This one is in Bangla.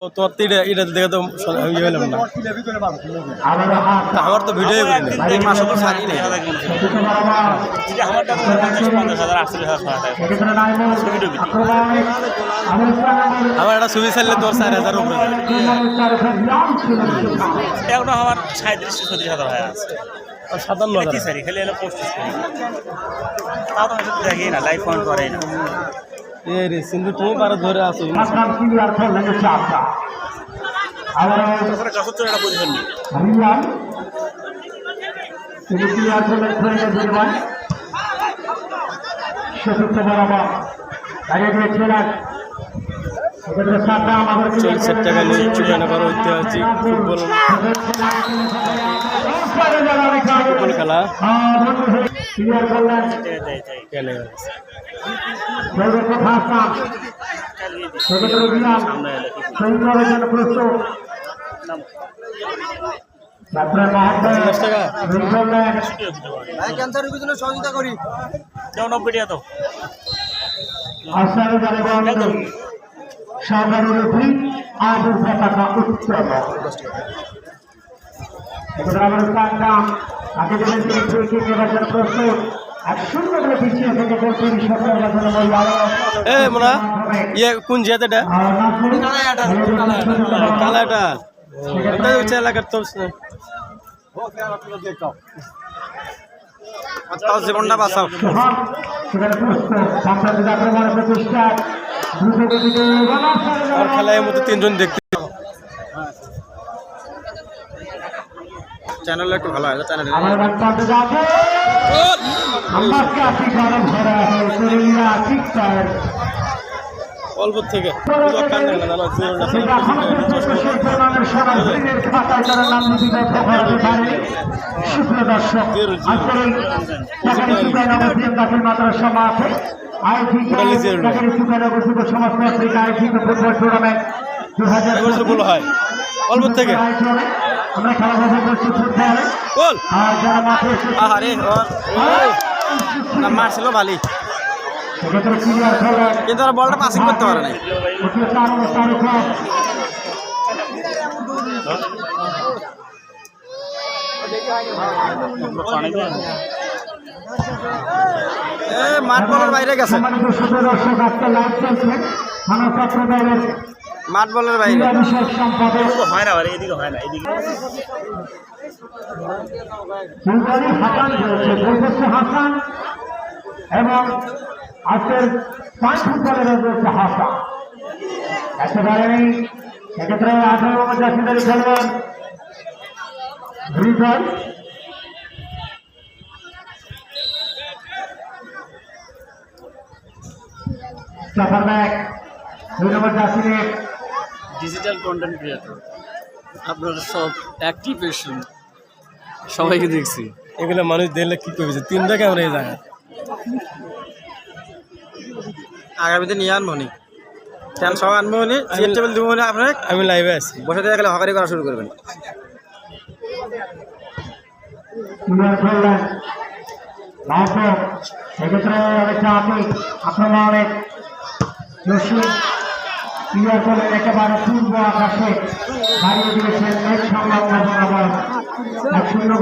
তোমার তো এটা দেখে তো আমি গেলাম না আমার তো ভিডিও আমার একটা ছবি চাইলে তোর 4,000 উপরে আমার 37-37,000 হয়ে আছে 57,000 খালি এলো পোস্ট তাও তো দেখি না লাইভ পয়েন্ট করে না রে সিন্ধু তুমি পারে ধরে আসো চলছে টাকা নিয়ে চুকানগর ঐতিহাসিক ফুটবল খেলা সহযোগিতা করি 90 টাকা তো কোন জায়গাটা কালাটা এলাকার তো জীবনটা বাঁচাও খেলায় মতো 3 জন দেখতে চ্যানেল একটু ভালো হয় চ্যানেল অল্প থেকে হয় অল্প থেকে মারছিল ভালোই কিন্তু ওরা বলটা পাসিং করতে পারে নাই মাঠ বলের বাইরে গেছে মাঠ বলের বাইরে হয় না এদিকে হয় না এদিকে এবং আজকের 5 ফুটবলের রয়েছে হাসা একেবারে সেক্ষেত্রে 18 নম্বর জাসিদারি খেলবেন হৃদয় চাপার ব্যাগ 2 নম্বর জাসিদের ডিজিটাল কন্টেন্ট ক্রিয়েটর আপনারা সব অ্যাক্টিভেশন সবাইকে দেখছি এগুলো মানুষ দেখলে কি করবে 3টা ক্যামেরা এই জায়গায় আগামীতে নিয়ে আনবো নি কেন সব আনবো নি চেয়ার টেবিল দেবো না আপনার আমি লাইভে আছি বসে থেকে গেলে হকারি করা শুরু করবেন সেক্ষেত্রে আপনারা অনেক ক্লিয়ার করলেন একেবারে পূর্ব আকাশে দাঁড়িয়ে দিয়েছেন 1 সংলগ্ন 1-0